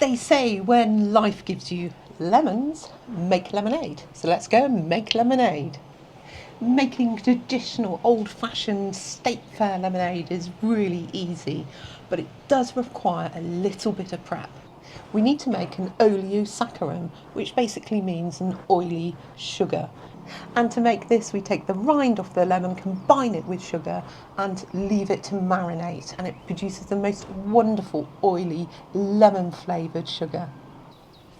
They say when life gives you lemons, make lemonade. So let's go and make lemonade. Making traditional old-fashioned state fair lemonade is really easy, but it does require a little bit of prep. We need to make an Oleo Saccharum, which basically means an oily sugar. And to make this, we take the rind off the lemon, combine it with sugar and leave it to marinate, and it produces the most wonderful oily lemon flavoured sugar.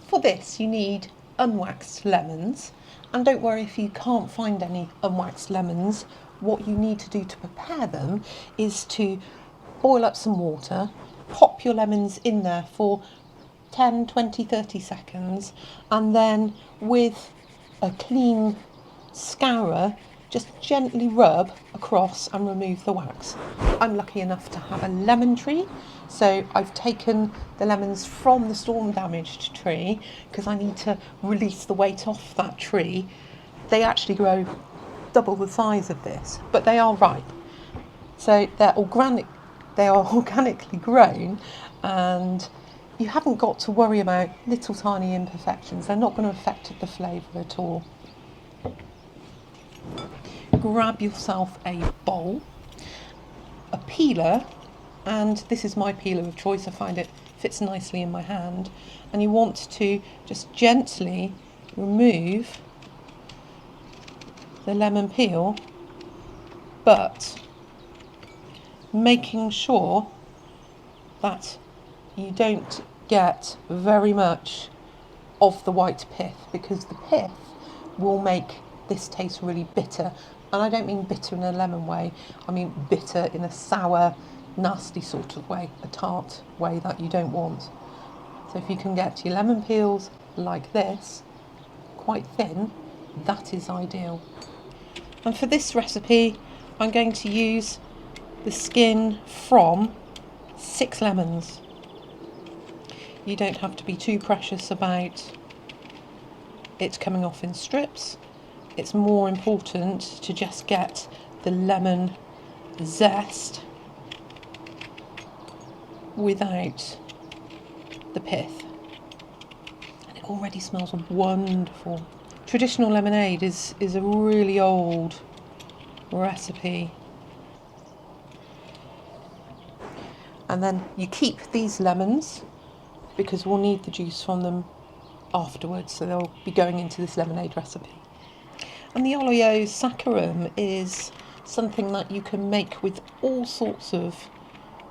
For this you need unwaxed lemons, and don't worry if you can't find any unwaxed lemons. What you need to do to prepare them is to boil up some water, pop your lemons in there for 10, 20, 30 seconds, and then with a clean scourer just gently rub across and remove the wax. I'm lucky enough to have a lemon tree, so I've taken the lemons from the storm damaged tree because I need to release the weight off that tree. They actually grow double the size of this, but they are ripe, so they're organically grown, and you haven't got to worry about little tiny imperfections. They're not going to affect the flavour at all. Grab yourself a bowl, a peeler, and this is my peeler of choice. I find it fits nicely in my hand, and you want to just gently remove the lemon peel, but making sure that you don't get very much of the white pith, because the pith will make this taste really bitter. And I don't mean bitter in a lemon way, I mean bitter in a sour, nasty sort of way, a tart way that you don't want. So if you can get your lemon peels like this, quite thin, that is ideal. And for this recipe, I'm going to use the skin from 6 lemons. You don't have to be too precious about it coming off in strips. It's more important to just get the lemon zest without the pith. And it already smells wonderful. Traditional lemonade is a really old recipe. And then you keep these lemons because we'll need the juice from them afterwards, so they'll be going into this lemonade recipe. And the Oleo Saccharum is something that you can make with all sorts of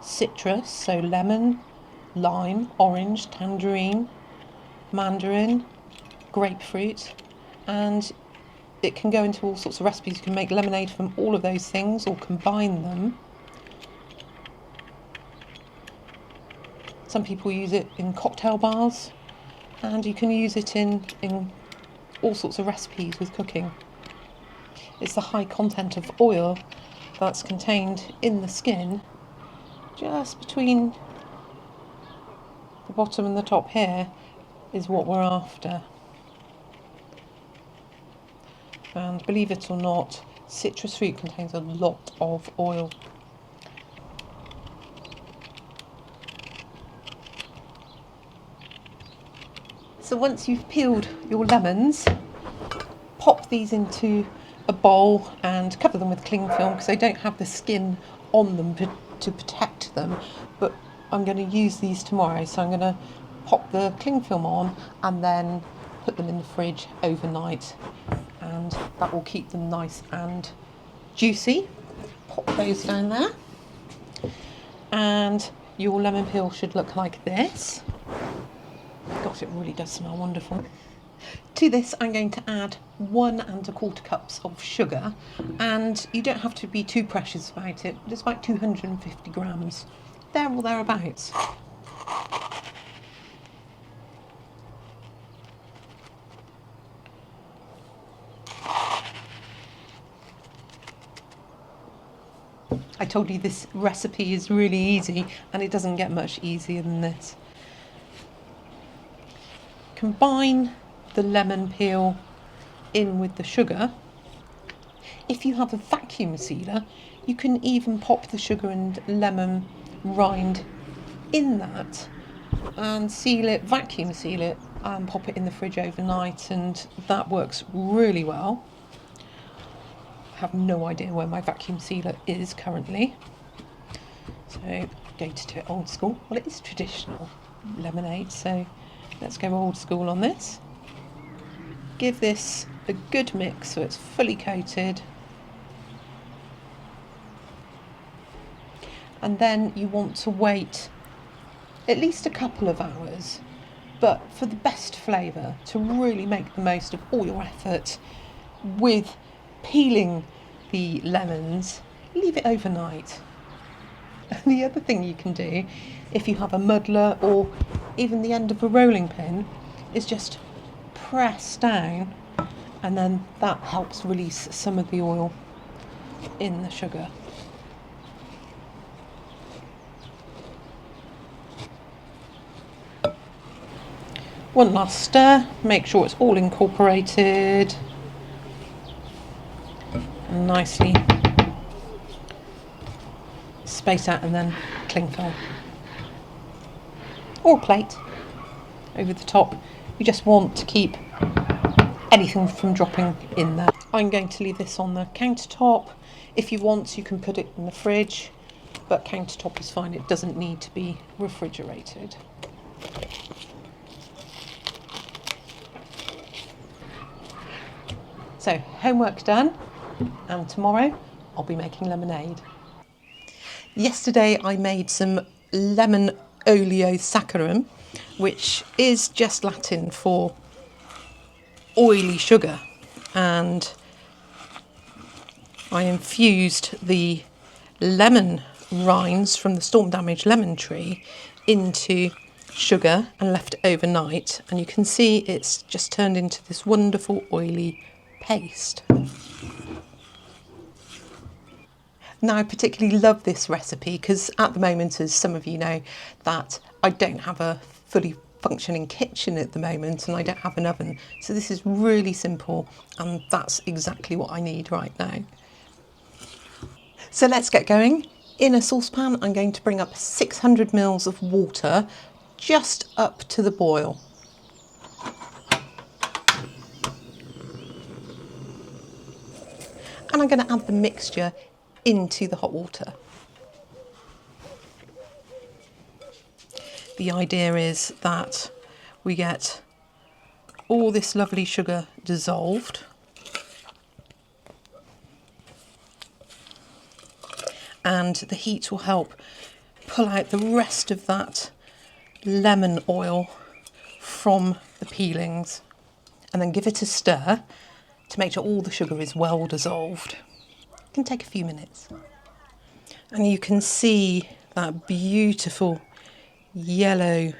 citrus, so lemon, lime, orange, tangerine, mandarin, grapefruit, and it can go into all sorts of recipes. You can make lemonade from all of those things or combine them. Some people use it in cocktail bars, and you can use it in all sorts of recipes with cooking. It's the high content of oil that's contained in the skin, just between the bottom and the top here, is what we're after. And believe it or not, citrus fruit contains a lot of oil. So once you've peeled your lemons, pop these into a bowl and cover them with cling film because they don't have the skin on them to protect them, but I'm going to use these tomorrow, so I'm going to pop the cling film on and then put them in the fridge overnight, and that will keep them nice and juicy. Pop those down there, and your lemon peel should look like this. Gosh, it really does smell wonderful. To this I'm going to add 1 1/4 cups of sugar, and you don't have to be too precious about it. It's about 250 grams, there or thereabouts. I told you this recipe is really easy, and it doesn't get much easier than this. Combine the lemon peel in with the sugar. If you have a vacuum sealer, you can even pop the sugar and lemon rind in that and seal it, vacuum seal it, and pop it in the fridge overnight, and that works really well. I have no idea where my vacuum sealer is currently, so I'm going to do it old school. Well, it is traditional lemonade, so let's go old school on this. Give this a good mix so it's fully coated, and then you want to wait at least a couple of hours, but for the best flavour, to really make the most of all your effort with peeling the lemons, leave it overnight. And the other thing you can do, if you have a muddler or even the end of a rolling pin, is just press down, and then that helps release some of the oil in the sugar. One last stir, make sure it's all incorporated and nicely space out, and then cling film or plate over the top. You just want to keep anything from dropping in there. I'm going to leave this on the countertop. If you want, you can put it in the fridge, but countertop is fine. It doesn't need to be refrigerated. So, homework done, and tomorrow I'll be making lemonade. Yesterday I made some lemon Oleo Saccharum, which is just Latin for oily sugar, and I infused the lemon rinds from the storm damaged lemon tree into sugar and left it overnight, and you can see it's just turned into this wonderful oily paste. Now, I particularly love this recipe because at the moment, as some of you know, that I don't have a fully functioning kitchen at the moment, and I don't have an oven. So this is really simple, and that's exactly what I need right now. So let's get going. In a saucepan, I'm going to bring up 600 mils of water, just up to the boil. And I'm going to add the mixture into the hot water. The idea is that we get all this lovely sugar dissolved, and the heat will help pull out the rest of that lemon oil from the peelings, and then give it a stir to make sure all the sugar is well dissolved. It can take a few minutes. And you can see that beautiful yellow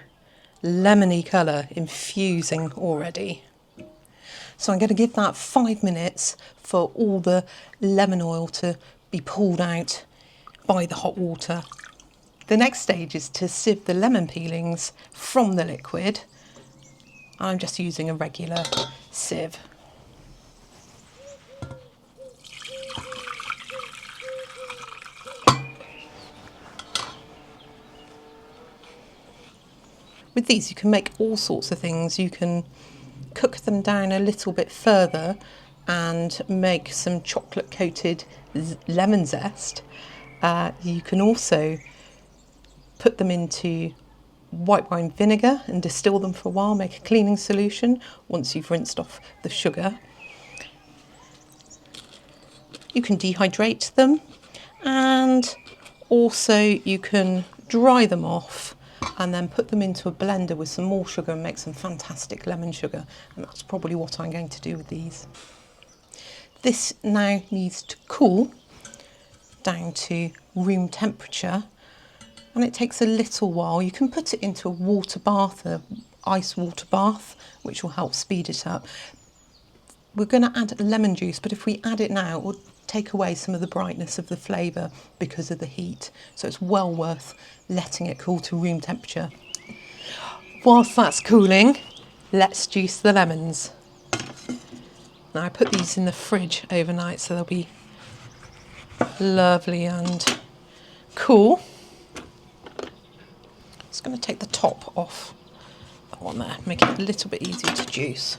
lemony colour infusing already. So I'm going to give that 5 minutes for all the lemon oil to be pulled out by the hot water. The next stage is to sieve the lemon peelings from the liquid. I'm just using a regular sieve. With these you can make all sorts of things. You can cook them down a little bit further and make some chocolate coated lemon zest. You can also put them into white wine vinegar and distill them for a while, make a cleaning solution once you've rinsed off the sugar. You can dehydrate them, and also you can dry them off and then put them into a blender with some more sugar and make some fantastic lemon sugar. And that's probably what I'm going to do with these. This now needs to cool down to room temperature, and it takes a little while. You can put it into a water bath, a ice water bath, which will help speed it up. We're going to add lemon juice, but if we add it now, it will take away some of the brightness of the flavour because of the heat. So it's well worth letting it cool to room temperature. Whilst that's cooling, let's juice the lemons. Now I put these in the fridge overnight so they'll be lovely and cool. Just just going to take the top off that one there, make it a little bit easier to juice.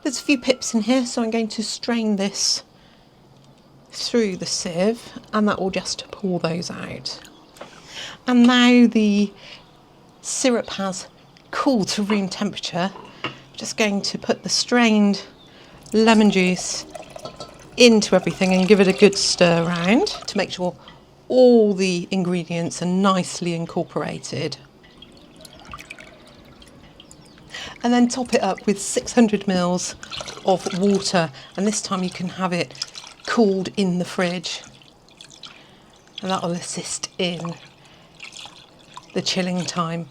There's a few pips in here, so I'm going to strain this through the sieve, and that will just pour those out. And now the syrup has cooled to room temperature. I'm just going to put the strained lemon juice into everything and give it a good stir around to make sure all the ingredients are nicely incorporated. And then top it up with 600 mils of water, and this time you can have it cooled in the fridge, and that will assist in the chilling time.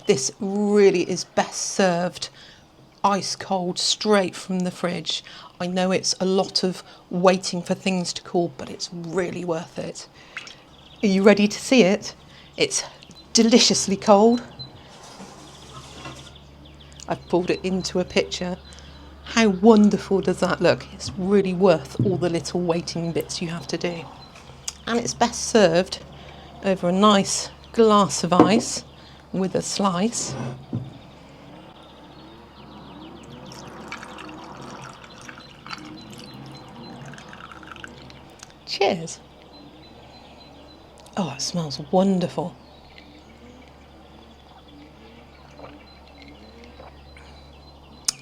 This really is best served ice cold, straight from the fridge. I know it's a lot of waiting for things to cool, but it's really worth it. Are you ready to see it? It's deliciously cold. I've pulled it into a picture. How wonderful does that look? It's really worth all the little waiting bits you have to do. And it's best served over a nice glass of ice with a slice. Cheers. Oh, it smells wonderful.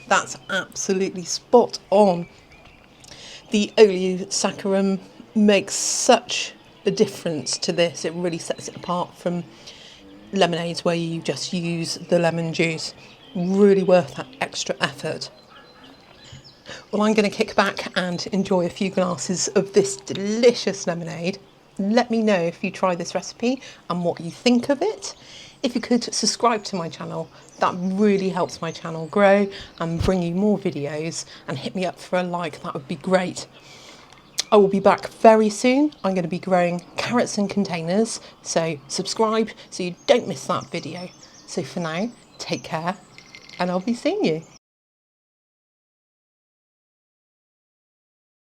That's absolutely spot on. The Oleo Saccharum makes such a difference to this. It really sets it apart from lemonades where you just use the lemon juice. Really worth that extra effort. Well, I'm going to kick back and enjoy a few glasses of this delicious lemonade. Let me know if you try this recipe and what you think of it. If you could subscribe to my channel, that really helps my channel grow and bring you more videos, and hit me up for a like, that would be great. I will be back very soon. I'm going to be growing carrots in containers, so subscribe so you don't miss that video. So for now, take care, and I'll be seeing you.